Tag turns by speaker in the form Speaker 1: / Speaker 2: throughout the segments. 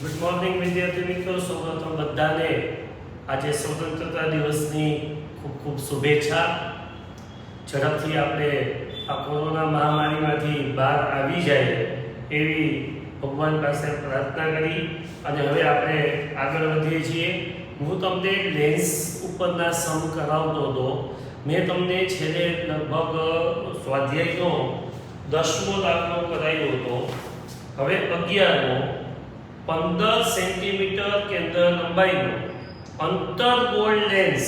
Speaker 1: Good morning વિદ્યાર્થી મિત્રો, સૌપ્રથમ બધાને આજે સ્વતંત્રતા દિવસની ખૂબ ખૂબ શુભેચ્છા. ઝડપથી આપણે આ કોરોના મહામારીમાંથી બહાર આવી જાય એવી ભગવાન પાસે પ્રાર્થના કરી અને હવે આપણે આગળ વધીએ છીએ. હું તમને લેન્સ ઉપરના સમ કરાવતો હતો. મેં તમને છેલ્લે લગભગ સ્વાધ્યાયનો 10મો દાખલો કરાવ્યો હતો. હવે 11મો 15 સેન્ટીમીટર કેન્દ્ર લંબાઈનો અંતર્ગોળ લેન્સ.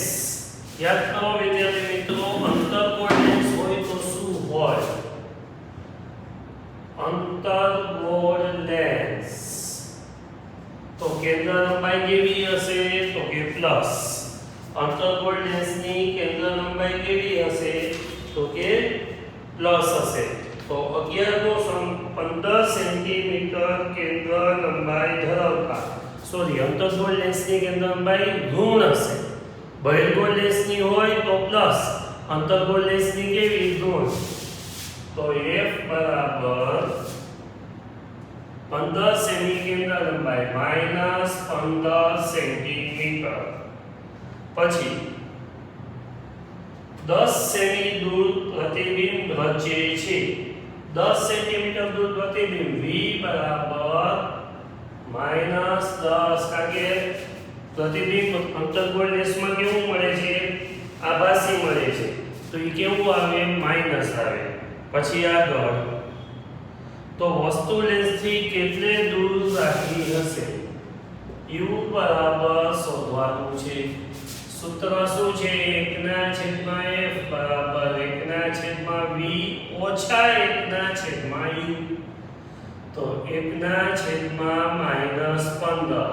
Speaker 1: યાદ કરો વિદ્યાર્થી મિત્રો, અંતર્ગોળ લેન્સ હોય તો શું હોય? અંતર્ગોળ લેન્સ તો કેન્દ્ર લંબાઈ કેવી હશે? તો કે પ્લસ. અંતર્ગોળ લેન્સની કેન્દ્ર લંબાઈ કેવી હશે? તો કે પ્લસ હશે. તો 11મો સમ 15 સેન્ટીમીટર કેન્દ્ર લંબાઈ ધરાવતા અંતર્ગોળ લેન્સની કેન્દ્ર લંબાઈ ઋણ હશે. બહિર્ગોળ લેન્સની હોય તો પ્લસ, અંતર્ગોળ લેન્સની કેવી? ઋણ. તો f બરાબર 15 સેમી કેન્દ્ર લંબાઈ માઈનસ 15 સેન્ટીમીટર. પછી 10 સેમી દૂર પ્રતિબિંબ રચે છે. 10 સેન્ટીમીટર દૂર પ્રતિબિંબ v બરાબર માઈનસ 10. કારણ કે પ્રતિબિંબ અંતર્ગોળ લેન્સમાં કેવું મળે છે? આભાસી મળે છે. તો એ કેવું આવે? માઈનસ આવે. પછી આગળ તો વસ્તુ લેન્સથી કેટલે દૂર રાખી હશે? u બરાબર શોધવાનું છે. સૂત્ર શું છે? 1/f બરાબર 1/v ઓછા 1/u. તો 1/-15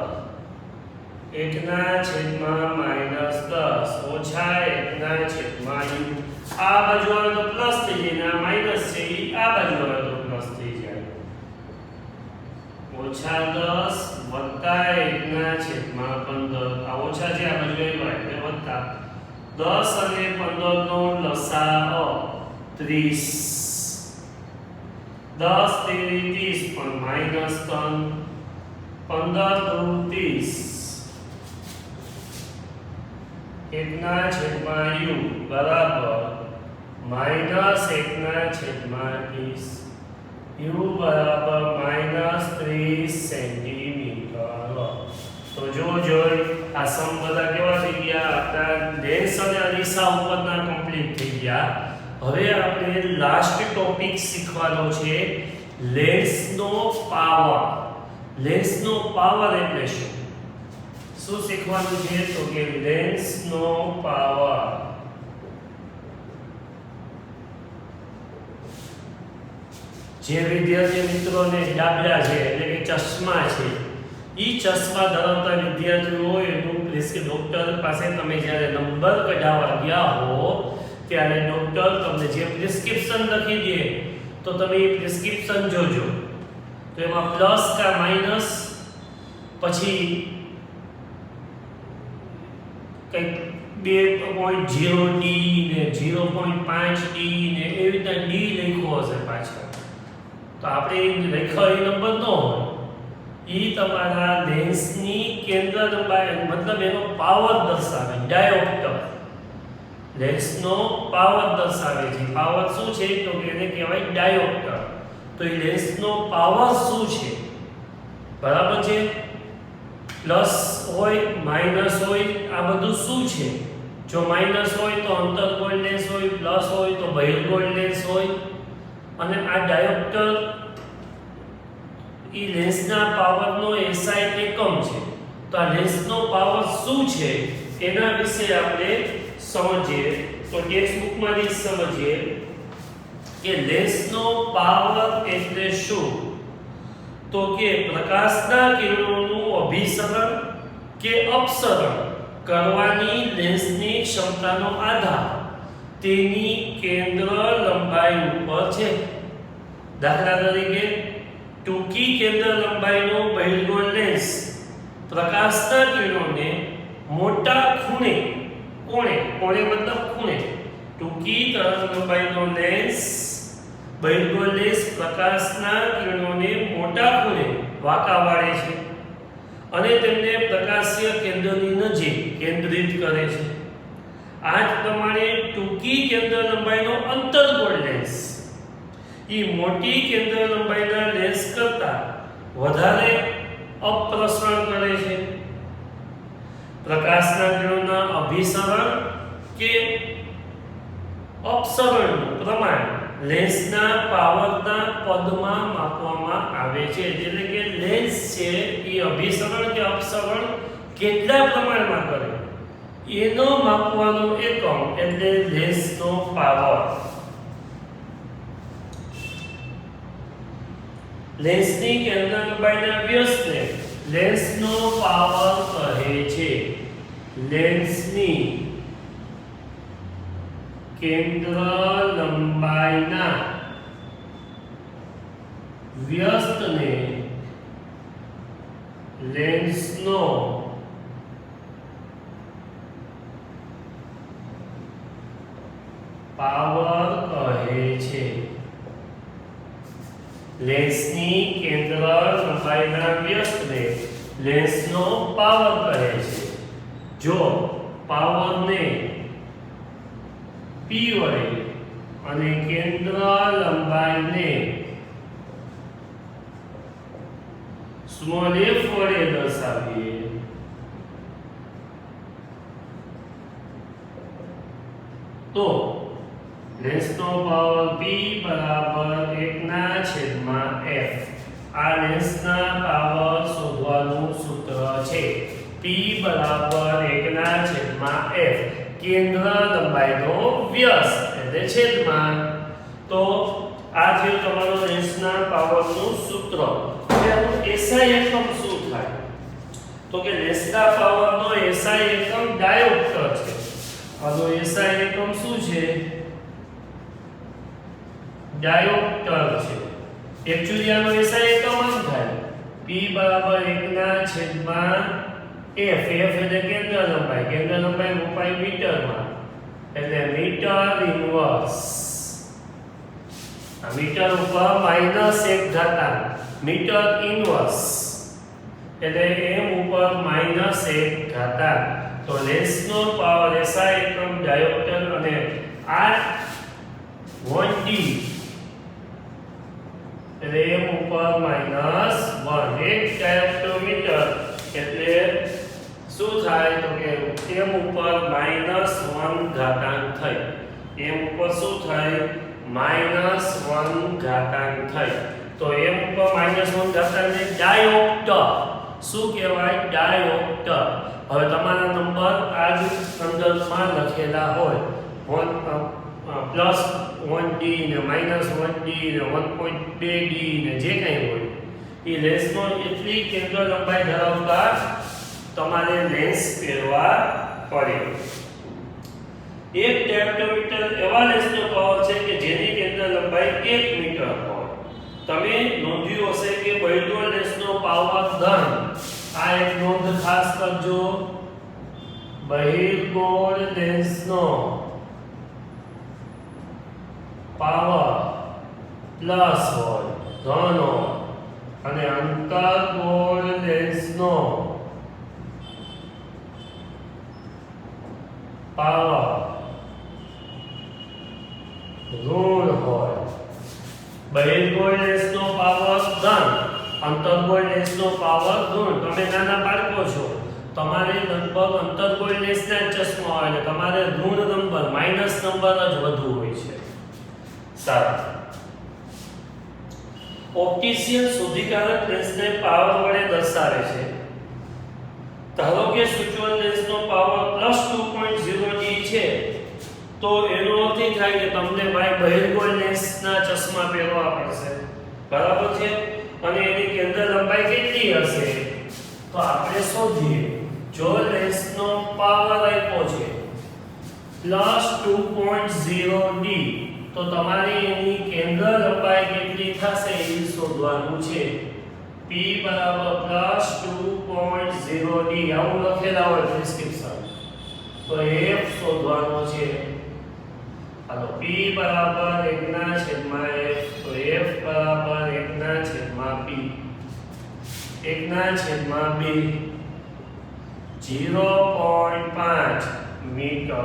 Speaker 1: 1/-10 ઓછા 1/u. આ બાજુ આવે તો પ્લસ થઈ જાય ને આ માઈનસ છે, આ બાજુ આવે તો પ્લસ થઈ જાય. ઓછા 10 વત્તા 1/15. આ ઓછા છે, આ બાજુ આવ્યા એટલે વત્તા. 10 અને 15 નો લસાઅ 30. 10 તેરી 30 પણ માઈનસ 3. 15 દુ 30. 1/u બરાબર માઈનસ 1/30. u બરાબર માઈનસ 30 સેન્ટીમીટર. તો જોઈ આ સમ બધા કેવા થઈ ગયા? આપણા લેન્સ અને અરીસા ઉપરના કમ્પ્લીટ થઈ ગયા. હવે આપણે લાસ્ટ ટોપિક શીખવાનો છે, લેન્સનો પાવર. લેન્સનો પાવર એટલે શું? શું શીખવાનું છે? તો કે લેન્સનો પાવર. જે વિદ્યાર્થી મિત્રોને ડાબલા છે એટલે કે ચશ્મા છે, ઈ ચશ્મા ધરાવતા વિદ્યાર્થીઓ હોય એનું ડોક્ટર પાસે તમે જ્યારે નંબર કઢાવવા ગયા હો ત્યારે ડોક્ટર તમને જે પ્રિસ્ક્રિપ્શન લખી દે તો તમે એ પ્રિસ્ક્રિપ્શન જોજો. તો એમાં પ્લસ કા માઈનસ, પછી કંઈક 2.0d ને 0.5d ને એવી રીતે ડી લખ્યો હશે પાછળ. તો આપણે લખ્યો એ નંબર ન હોય, એ તમારા લેન્સની કેન્દ્ર લંબાઈ મતલબ એનો પાવર દર્શાવે. ડાયોપ્ટર લેન્સનો પાવર દર્શાવે છે. પાવર શું છે? તો કે એને કહેવાય ડાયોપ્ટર. તો એ લેન્સનો પાવર શું છે? બરાબર છે? પ્લસ હોય માઈનસ હોય, આ બધું શું છે? જો માઈનસ હોય તો અંતર્ગોળ લેન્સ હોય, પ્લસ હોય તો બહિર્ગોળ લેન્સ હોય. અને આ ડાયોપ્ટર ઈ લેન્સના પાવરનો SI એકમ છે. તો આ લેન્સનો પાવર શું છે એના વિશે આપણે સમજીએ. તો ટેક્સ્ટ બુકમાંથી સમજીએ કે લેન્સનો પાવર એટલે શું? તો કે પ્રકાશના કિરણોનું અભિસરણ કે અપસરણ કરવાની લેન્સની ક્ષમતાનો આધાર તેની કેન્દ્ર લંબાઈ ઉપર છે. દાખલા તરીકે ટૂંકી કેન્દ્ર લંબાઈનો બહિર્ગોળ લેન્સ પ્રકાશના કિરણોને મોટા ખૂણે મતલબ ખૂણે ટૂંકી તરંગ લંબાઈનો લેન્સ બહિર્ગોળ લેન્સ પ્રકાશના કિરણોને મોટા ખૂણે વાંકા વાળે છે. અને તેમને પ્રકાશીય કેન્દ્રની નજીક કેન્દ્રિત કરે છે. આ જ પ્રમાણે ટૂંકી કેન્દ્ર લંબાઈનો અંતર્ગોળ લેન્સ મોટી કેન્દ્ર લંબાઈના લેન્સ કરતા વધારે અપપ્રસરણ કરે છે. પ્રકાશના કિરણોના અભિસરણ કે અપસરણનું પ્રમાણ લેન્સના પાવરના પદમાં માપવામાં આવે છે. એટલે કે લેન્સ છે એ અભિસરણ કે અપસરણ કેટલા પ્રમાણમાં કરે એનો માપવાનો એકમ એટલે લેન્સનો પાવર. લેન્સની કેન્દ્ર લંબાઈના વ્યસ્તને લેન્સનો પાવર કહે છે. લેન્સની કેન્દ્ર લંબાઈના વ્યસ્તને લેન્સનો પાવર કહે છે. લેન્સની કેન્દ્ર લંબાઈના વ્યસ્તને લેન્સનો પાવર કહે છે. જો પાવરને P વડે અને કેન્દ્ર લંબાઈને સ્મોલ f વડે દર્શાવીએ તો લેન્સનો પાવર P બરાબર 1/f. આ લેન્સના પાવર શોધવાનું સૂત્ર છે. P બરાબર 1/f. કેન્દ્ર લંબાઈનો વ્યસ્ત એટલે છેદમાં. તો આ જે તમારો લેન્સના પાવરનું સૂત્ર. હવે SI એકમ શું થાય? તો કે લેન્સના પાવરનો SI એકમ ડાયોપ્ટર છે. આનો SI એકમ શું છે? ડાયોપ્ટર છે. એક્ચ્યુઅલી આનો SI એકમ આમ થાય P બરાબર 1/f. f એટલે કેન્દ્ર લંબાઈ. કેન્દ્ર લંબાઈ મુપાઈ મીટરમાં એટલે મીટર ઇન્વર્સ. આ મીટર ઉપર -1 ઘાતાંક મીટર ઇન્વર્સ એટલે m ઉપર -1 ઘાતાંક. તો લેન્સનો પાવર SI એકમ ડાયોપ્ટર અને આ 1D એટલે m ઉપર -1 એક ડાયોપ્ટોમીટર એટલે શું થાય તો કે m ઉપર -1 ઘાતાંક થઈ. m ઉપર શું થાય? -1 ઘાતાંક થઈ. તો m ઉપર -1 ઘાતાંક ને ડાયોપ્ટર શું કહેવાય? ડાયોપ્ટર. હવે તમારા નંબર આ જ સંદર્ભમાં લખેલા હોય +1D ને -1D ને 1.2D ને જે કંઈ હોય એ લેન્સનો એટલી કેન્દ્ર લંબાઈ ધરાવતા તમારે લેન્સ પહેરવા પડે. એક ડાયોપ્ટોમીટર એવા લેન્સનો પાવર છે કે જેની કેન્દ્ર લંબાઈ 1 મીટર હોય. તમે નોંધ્યું હશે કે બહિર્ગોળ લેન્સનો પાવર ધન. આ એક નોંધ ખાસ કરજો. બહિર્ગોળ લેન્સનો પાવર પ્લસ હોય, ધન હોય અને અંતર્ગોળ લેન્સનો પાવર ઋણ હોય. બહિર્ગોળ લેન્સનો પાવર ધન, અંતર્ગોળ લેન્સનો પાવર ઋણ. તમે નાના બાળકો છો, તમારે લગભગ અંતર્ગોળ લેન્સના ચશ્મા હોય એટલે તમારે ઋણ નંબર માઈનસ નંબર જ વધુ હોય છે. સારું. ઓપ્ટિશિયન શુદ્ધિકારક લેન્સને પાવર વડે દર્શાવે છે. ધારો કે સૂચવન લેન્સનો પાવર +2.0D છે તો એનો અર્થ એ થાય કે તમને ભાઈ બહિર્ગોળ લેન્સના ચશ્મા પહેરવા પડશે. બરાબર છે? અને એની કેન્દ્ર લંબાઈ કેટલી હશે તો આપણે શોધીએ. જો લેન્સનો પાવર આપ્યો છે +2.0D તો તમારી એની કેન્દ્ર લંબાઈ કેટલી થશે એ શોધવાનું છે. P બરાબર +2.0D આવું લખેલા હોય પ્રિસ્ક્રિપ્શન તો f શોધવાનો છે. હાલો P બરાબર 1/f તો f બરાબર 1/p. 1/2 0.5 મીટર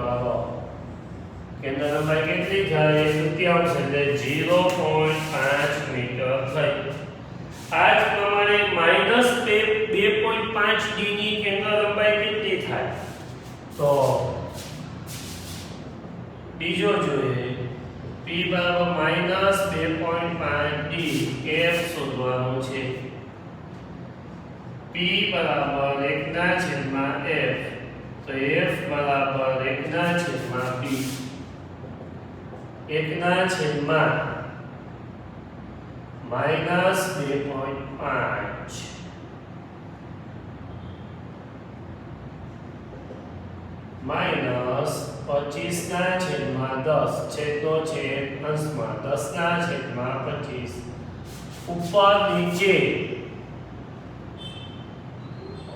Speaker 1: કેન્દ્ર લંબાઈ કેટલી થાય તૃતીયાંશ એટલે 0.5 મીટર થઈ આ જ પ્રમાણે -2.5 d ની કેન્દ્ર લંબાઈ કેટલી થાય તો બીજો જોઈએ p બરાબર -2.5 d f શોધવાનું છે p બરાબર 1/f તો f બરાબર 1/p 1/-2.5 -25/10 છેદનો છેદ અંશમાં 10/25 ઉપર નીચે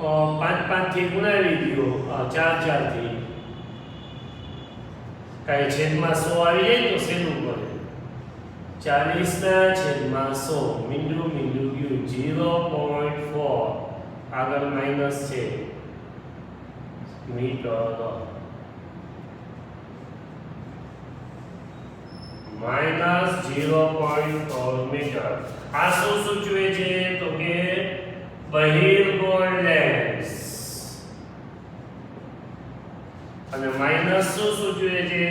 Speaker 1: 5 થી ગુણાવી દો 4 થી કઈ છેદમાં 100 આવી જાય તો સેલું પડે 40/100 મીંડું ગયું 0.4 આગળ માઈનસ છે મીટર -0.4 મીટર આ શું સૂચવે છે તો કે બહિર્ગોળ લેન્સ અને માઈનસ શું સૂચવે છે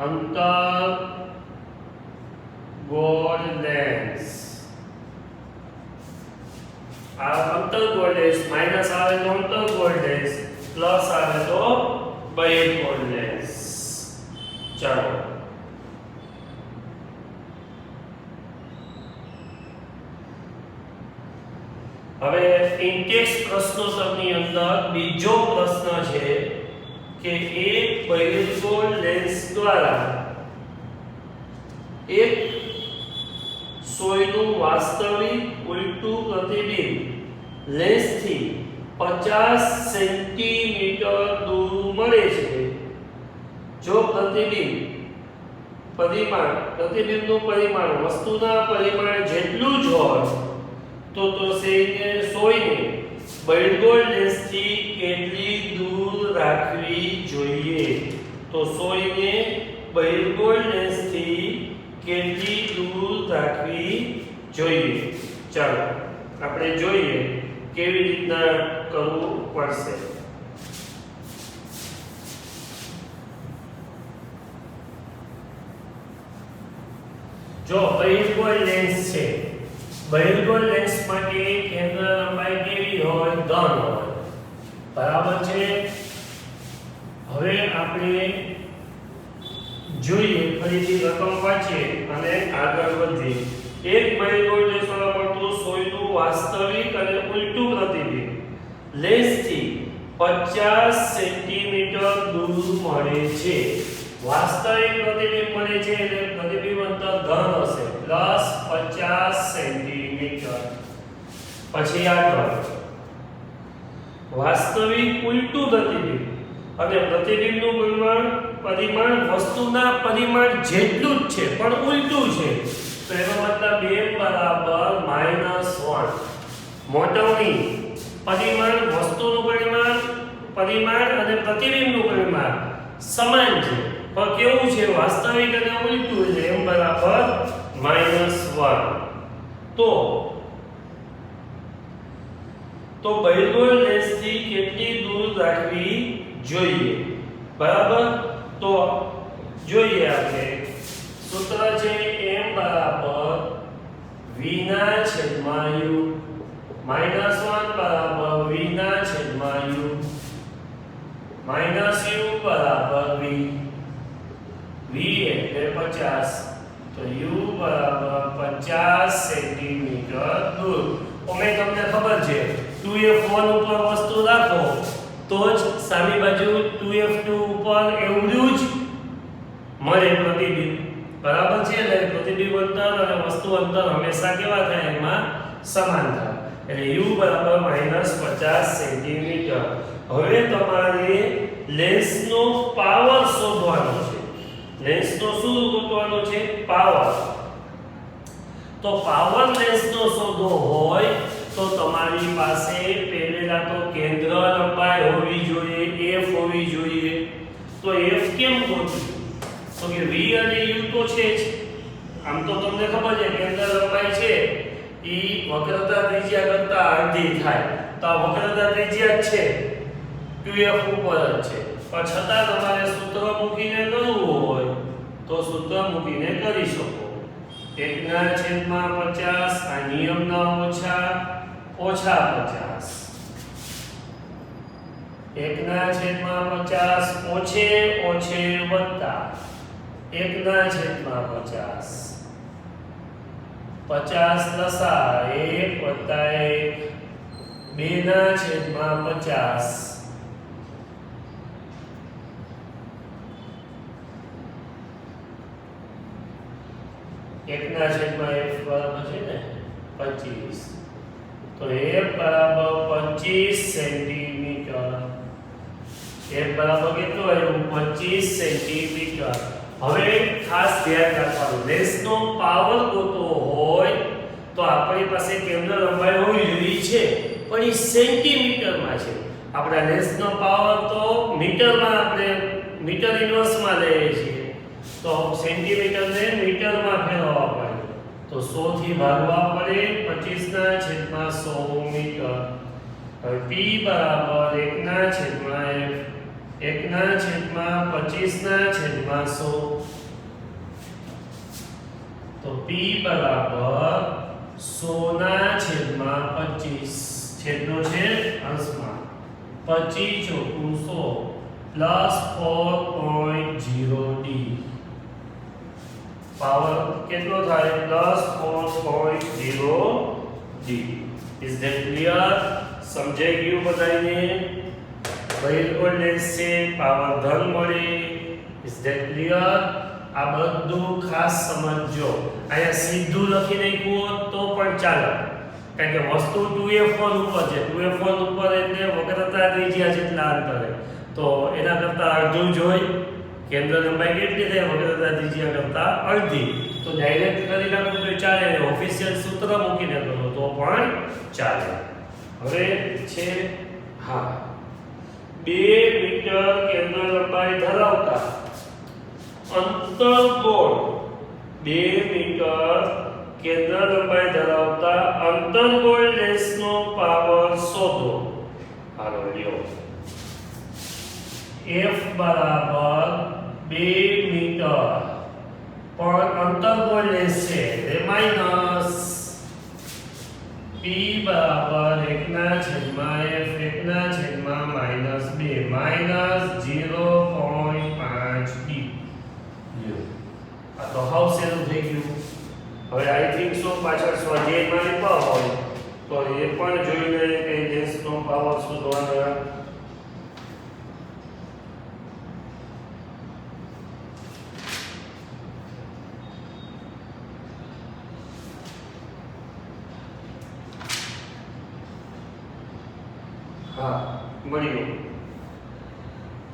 Speaker 1: અંતર્ગોળ લેન્સ આ અંતર્ગોળ લેન્સ માઈનસ આવે તો અંતર્ગોળ લેન્સ પ્લસ આવે તો બહિર્ગોળ લેન્સ ચાલો હવે ઇન્ટેક્સ પ્રશ્નોત્તરની અંદર બીજો પ્રશ્ન છે કે એક બહિર્ગોળ લેન્સ દ્વારા એક સોયનું વાસ્તવિક ઉલટું પ્રતિબિંબ લેન્સથી 50 સેન્ટીમીટર દૂર મળે છે જો પ્રતિબિંબનું પરિમાણ વસ્તુના પરિમાણ જેટલું જ હોય તો સોયને બહિર્ગોળ લેન્સથી કેટલી દૂર રાખવી જોઈએ તો સોયને બહિર્ગોળ લેન્સથી કેટલી દૂર રાખવી જોઈએ ચાલો આપણે જોઈએ કેવી રીતના કરવું પડશે જો બહિર્ગોળ લેન્સ છે બહિર્ગોળ લેન્સ માટે કેન્દ્ર લંબાઈ કેવી હોય ધન હોય બરાબર છે હવે આપણે જોઈએ ફરીથી રકમ વાંચીએ અને આગળ વધીએ એક બહિર્ગોળ લેન્સ દ્વારા મળતું સોયનું વાસ્તવિક અને ઉલટું પ્રતિબિંબ લેન્સથી 50 સેન્ટીમીટર દૂર મળે છે વાસ્તવિક પ્રતિબિંબ મળે છે એટલે પ્રતિબિંબ અંતર ધન હશે પ્લસ 50 સેન્ટીમીટર પછી આગળ વાસ્તવિક ઉલટું પ્રતિબિંબ અને પ્રતિબિંબનું પરિમાણ વસ્તુના પરિમાણ જેટલું જ છે પણ ઉલટું છે તો એનો મતલબ m બરાબર -1 મોટવણી પરિમાણ વસ્તુનું પરિમાણ અને પ્રતિબિંબનું પરિમાણ સમાન છે પણ કેવું છે વાસ્તવિક અને ઉલટું છે m બરાબર -1 તો બહિર્ગોળ લેન્સથી કેટલી દૂર રાખવી જોઈએ બરાબર તો જોઈએ આપણે સૂત્ર છે m બરાબર v/u -1 બરાબર v/u -u બરાબર v એટલે 50 તો u બરાબર 50 સેન્ટીમીટર દૂર અમે તમને ખબર છે 2f1 ઉપર વસ્તુ રાખો તો જ સામી બાજુ 2f2 ઉપર એવડું જ મળે પ્રતિબિંબ બરાબર છે એટલે પ્રતિબિંબ અંતર અને વસ્તુ અંતર હંમેશા કેવા થાય એમાં સમાન થાય એટલે u બરાબર -50 સેન્ટીમીટર હવે તમારે લેન્સનો પાવર શોધવાનો છે લેન્સનો શું શોધવાનો છે પાવર તો પાવર લેન્સનો શોધવો હોય તો તમારી પાસે પહેલેલા તો કેન્દ્ર લંબાઈ હોવી જોઈએ, f હોવી જોઈએ. તો f કેમ ગોતવું? તો કે v અને u તો છે જ. આમ તો તમને ખબર છે કેન્દ્ર લંબાઈ છે ઈ વક્રતા ત્રિજ્યા કરતા અડધી થાય. તો આ વક્રતા ત્રિજ્યા જ છે, 2f ઉપર જ છે. પણ છતાં તમારે સૂત્ર મૂકીને કરવું હોય તો સૂત્ર મૂકીને કરી શકો. 1/50 આ નિયમના ઓછા 50. 1/50 ઓછે ઓછે વત્તા 1/50. 50 લસા 1 વત્તા 1 2/50. એકના છેદમાં f બરાબર છે ને 25. તો f બરાબર 25 સેન્ટીમીટર. f બરાબર કેટલું આવ્યું? 25 સેન્ટીમીટર. હવે ખાસ ધ્યાન રાખવાનું, લેસનો પાવર ગોતવો હોય તો આપણી પાસે કેન્દ્ર લંબાઈ હોવી જોઈએ છે, પણ એ સેન્ટીમીટરમાં છે. આપણા લેસનો પાવર તો મીટરમાં, આપણે મીટર ઇન્વર્સમાં લઈએ છીએ. તો સેન્ટીમીટરને મીટરમાં ફેરવવા પડે. તો 100 થી ભાગવા પડે 25/100 મીટર. હવે p બરાબર 1/f 1/25/100. તો p બરાબર 100/25. છેદનો છે અંશમાં 25 × 100 +4.0d. પાવર કેટલો થાય? +4.0d. Is that clear? સમજાઈ ગયું બધાને? બહિર્ગોળ લેન્સ છે, પાવર ધન મળે. Is that clear? આ બધું ખાસ સમજજો. અહીંયા સીધું લખી નાખ્યું હોત તો પણ ચાલે, કારણ કે વસ્તુ 2f1 ઉપર છે. 2f1 ઉપર એટલે વક્રતા ત્રિજ્યા જેટલા અંતરે, તો એના કરતા અડધું જોઈ. કેન્દ્ર લંબાઈ કેટલી થાય? વક્રતા ત્રિજ્યા કરતા અડધી. તો ડાયરેક્ટ કરી નાખો તો ચાલે, ઓફિશિયલ સૂત્ર મૂકીને કરો તો પણ ચાલે. હવે છે 2 મીટર કેન્દ્ર લંબાઈ ધરાવતા અંતર્ગોળ, 2 મીટર કેન્દ્ર લંબાઈ ધરાવતા અંતર્ગોળ લેન્સનો પાવર શોધો. હાલો લ્યો. f બરાબર 2 મીટર, પણ અંતર્ગોળ લેન્સ છે એટલે માઈનસ. p બરાબર 1/f 1/-2 -0.5d. આ તો હાઉ સેલું થઈ ગયું. હવે આઈ થિંક સો પાછળ સ્વાધ્યાયમાં લીધા હોય તો એ પણ જોઈને કે લેન્સનો પાવર શોધવાનો. મળ્યું.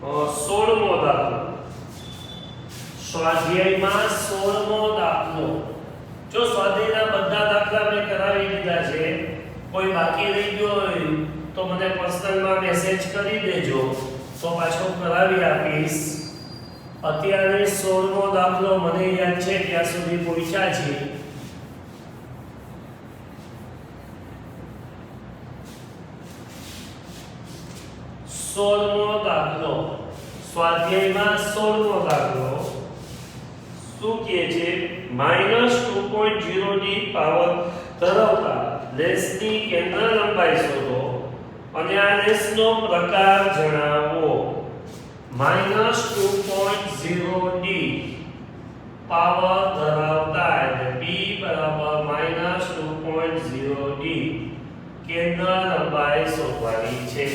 Speaker 1: 16મો દાખલો. સ્વાધ્યાયમાં 16મો દાખલો. જો સ્વાધ્યાયના બધા દાખલા મેં કરાવી દીધા છે, કોઈ બાકી રહી ગયો હોય તો મને પર્સનલમાં મેસેજ કરી દેજો, તો પાછો કરાવી આપીશ. અત્યારે 16મો દાખલો મને યાદ છે ત્યાં સુધી પૂછ્યા છે. દાખલો સ્વાધ્યાયમાં 16મો દાખલો શું કહે છે? -2.0d પાવર ધરાવતા લેન્સની કેન્દ્ર લંબાઈ શોધો અને આ લેન્સનો પ્રકાર જણાવો. -2.0d પાવર ધરાવતા એટલે p બરાબર -2.0d કેન્દ્ર લંબાઈ શોધવાની છે.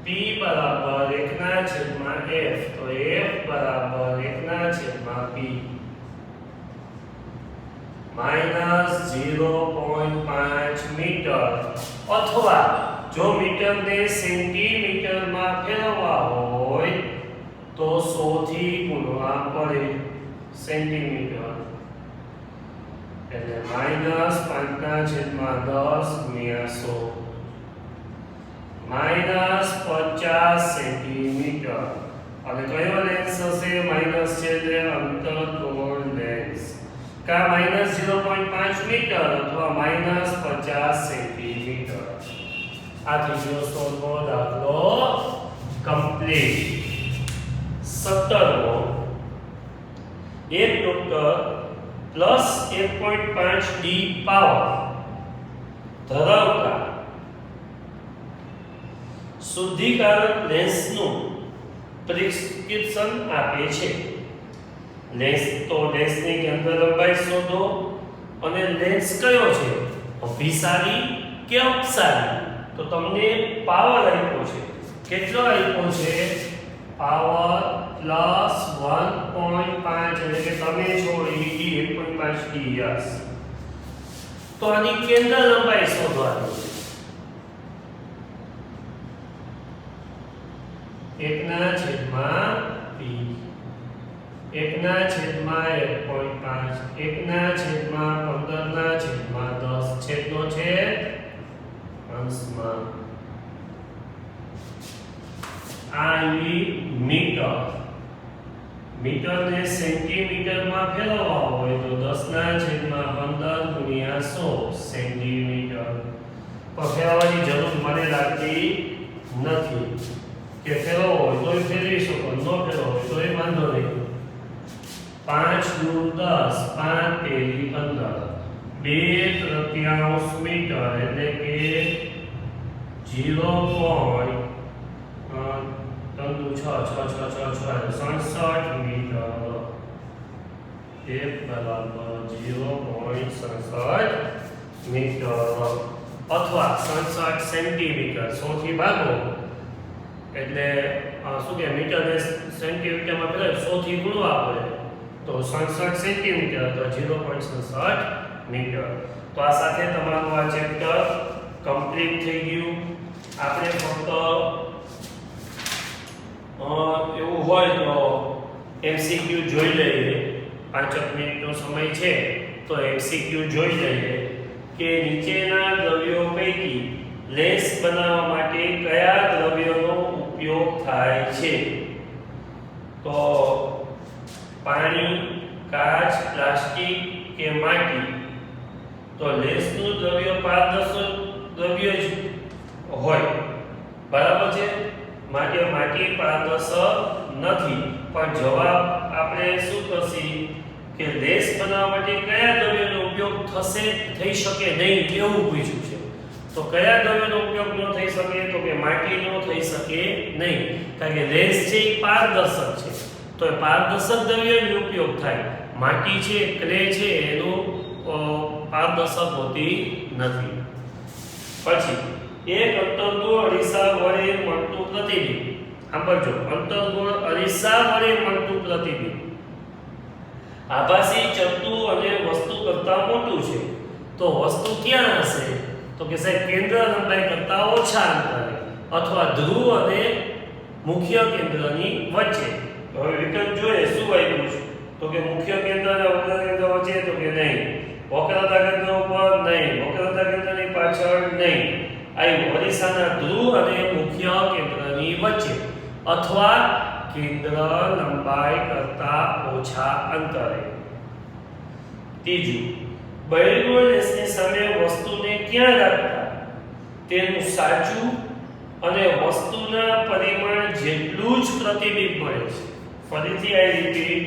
Speaker 1: p બરાબર 1/f, તો f બરાબર 1/p -0.5 મીટર, અથવા જો મીટરને સેન્ટીમીટરમાં ફેરવવા હોય તો 100 થી ગુણવા પડે. સેન્ટીમીટર એટલે -5/10 ગુણ્યા 100 -50 સેન્ટીમીટર. અને કયો લેન્સ હશે? માઈનસ છે એટલે અંતર્ગોળ લેન્સ. કા -0.5 મીટર અથવા -50 સેન્ટીમીટર. આ થઈ ગયો 16મો દાખલો કમ્પ્લીટ. 17મો એક ડોક્ટર પ્લસ 1.5 ડી પાવર ધરાવતા શુદ્ધિકારક લેન્સનું પ્રિસ્ક્રિપ્શન આપે છે. લેન્સની કેન્દ્ર લંબાઈ શોધો અને લેન્સ કયો છે? અભિસારી કે અપસારી? તો તમને પાવર આપ્યો છે. કેટલો આપ્યો છે? પાવર પ્લસ 1.5 એટલે કે તમે છો એ 1.5 ડી. યસ. તો આની કેન્દ્ર લંબાઈ શોધવાની છે. 1/p 1/1.5 1/15/10 છેદનો છે અંશમાં. આવી મીટર. મીટરને સેન્ટીમીટરમાં ફેરવવા હોય તો 10/15 ગુણ્યા 100 સેન્ટીમીટર. પણ ફેરવવાની જરૂર મને લાગતી નથી. કે ફેરવો હોય તોય ફેરવી શકો, ન ફેરવો હોય તોય વાંધો નહીં. 5 × 10 5 તેરી 15 2/3 મીટર એટલે કે 0.67 મીટર. એક બરાબર 0.67 મીટર અથવા 67 સેન્ટીમીટર. 100 થી ભાગો એટલે શું કે મીટરને સેન્ટીમીટરમાં ફેરવે 100 થી ગુણવા પડે તો 67 સેન્ટીમીટર અથવા 0.67 મીટર. તો આ સાથે તમારું આ ચેપ્ટર કમ્પ્લીટ થઈ ગયું. આપણે ફક્ત એવું હોય તો એમસીક્યુ જોઈ લઈએ. 5 મિનિટનો સમય છે તો એમસીક્યુ જોઈ લઈએ કે નીચેના દ્રવ્યો પૈકી લેન્સ બનાવવા માટે કયા દ્રવ્યનો ઉપયોગ થાય છે? તો પાણી, કાચ, પ્લાસ્ટિક કે માટી? તો લેન્સનું દ્રવ્ય પારદર્શક દ્રવ્ય જ હોય, બરાબર છે. માટી પારદર્શક નથી. પણ જવાબ આપણે શું કરશી કે લેન્સ બનાવવા માટે કયા દ્રવ્યનો ઉપયોગ થઈ શકે નહીં એવું પૂછ્યું છે. તો કયા દ્રવ્યનો ઉપયોગ ન થઈ શકે? તો કે માટીનો થઈ શકે નહીં, કારણ કે લેન્સ છે એ પારદર્શક છે. તો એ પારદર્શક દ્રવ્યનો ઉપયોગ થાય. માટી છે, ક્લે છે, એનું પારદર્શક હોતી નથી. પછી એક અંતર્ગોળ અરીસા વડે મળતું પ્રતિબિંબ. સાંભળજો, અંતર્ગોળ અરીસા વડે મળતું પ્રતિબિંબ આભાસી ચતું અને વસ્તુ કરતાં મોટું છે. તો વસ્તુ ક્યાં હશે? તો કે સાહેબ કેન્દ્ર લંબાઈ કરતાં ઓછા અંતરે અથવા ધ્રુવ અને મુખ્ય કેન્દ્રની વચ્ચે. તો હવે વિકલ્પ જોઈએ શું આપ્યું છે? તો કે મુખ્ય કેન્દ્ર અને વક્ર કેન્દ્ર વચ્ચે? તો કે નહીં. વક્રતા કેન્દ્ર ઉપર? નહીં. વક્રતા કેન્દ્રની પાછળ? નહીં. આ અરીસાના ધ્રુવ અને મુખ્ય કેન્દ્રની વચ્ચે અથવા કેન્દ્ર લંબાઈ કરતાં ઓછા અંતરે. ત્રીજું, બહિર્ગોળ લેન્સની સામે વસ્તુને ક્યાં રાખતા તેનું સાચું અને વસ્તુના પરિમાણ જેટલું જ પ્રતિબિંબ મળે છે. ફરીથી આ રિપીટ.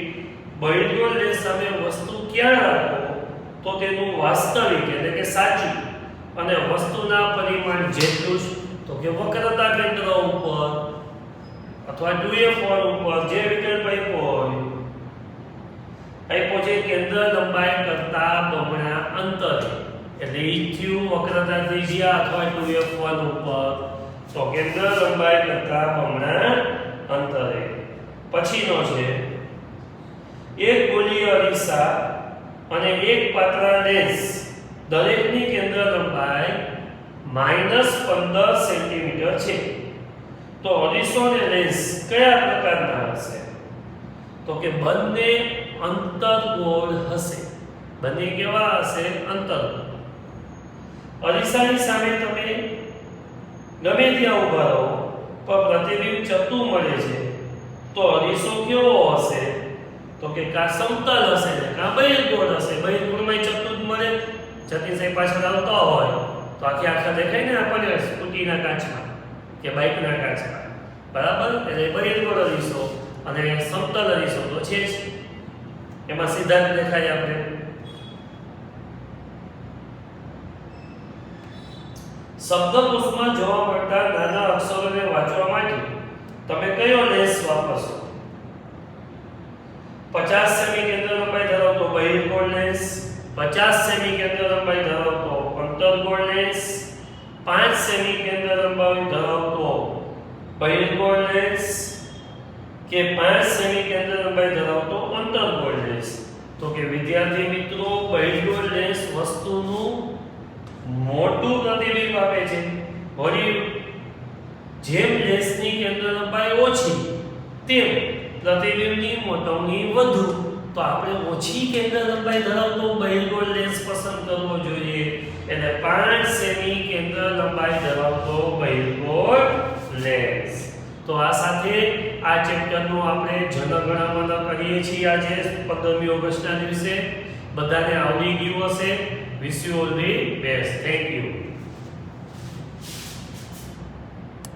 Speaker 1: બહિર્ગોળ લેન્સ સામે વસ્તુ ક્યાં રાખો તો તેનું વાસ્તવિક એટલે કે સાચું અને વસ્તુના પરિમાણ જેટલું જ. તો કે વક્રતા કેન્દ્ર ઉપર અથવા 2f1 ઉપર જે વિકલ્પ આપ્યો હોય આપ્યો છે કેન્દ્ર લંબાઈ કરતાં બમણા અંતરે એટલે ઈથ્યુ વક્રતા ત્રિજ્યા અથવા 2f1 ઉપર તો કેન્દ્ર લંબાઈ કરતાં બમણા અંતરે. પછીનો છે એક ગોળીય અરીસા અને એક પાતળા લેન્સ દરેકની કેન્દ્ર લંબાઈ -15 સેન્ટીમીટર છે. તો અરીસો અને લેન્સ કયા પ્રકારના હશે? તો કે બંને અંતર્ગોળ હશે. બંને કેવા હશે? અંતર. અરીસાની સામે તમે ગમે ત્યાં ઊભા રહો પણ પ્રતિબિંબ ચપટું મળે છે તો અરીસો કેવો હશે? તો કે કા સમતલ હશે ને કા બહિર્ગોળ હશે. બહિર્ગોળમાં ચપટું જ મળે. જતી સાહેબ પાછળ આવતા હોય તો આખા દેખાય ને આપણને સ્કૂટીના કાચમાં કે બાઇકના કાચમાં, બરાબર? એટલે બહિર્ગોળ અરીસો અને સમતલ અરીસો તો છે જ, એમાં સીધા જ દેખાય આપણે. શબ્દકોશમાં જોવા મળતા નાના અક્ષરોને વાંચવા માટે તમે કયો લેન્સ વાપરશો? 50 સેમી કેન્દ્ર લંબાઈ ધરાવતો બહિર્ગોળ લેન્સ, 50 સેમી કેન્દ્ર લંબાઈ ધરાવતો અંતર્ગોળ લેન્સ, 5 સેમી કેન્દ્ર લંબાઈ ધરાવતો બહિર્ગોળ લેન્સ કે 5 સેમી કેન્દ્ર લંબાઈ ધરાવતો અંતર્ગોળ લેન્સ? તો કે વિદ્યાર્થી મિત્રો, બહિર્ગોળ લેન્સ વસ્તુનું મોટું પ્રતિબિંબ આપે છે. વળી જેમ લેન્સની કેન્દ્ર લંબાઈ ઓછી તેમ પ્રતિબિંબની મોટવણી વધુ. તો આપણે ઓછી કેન્દ્ર લંબાઈ ધરાવતો બહિર્ગોળ લેન્સ પસંદ કરવો જોઈએ. એટલે 5 સેમી કેન્દ્ર લંબાઈ ધરાવતો બહિર્ગોળ લેન્સ. તો આ સાથે આ ચેપ્ટરનું આપણે જનગણના કરીએ છીએ આજે 15મી ઓગસ્ટના દિવસે. બધાને આવડી ગયું હશે. Wish you all the best. Thank you.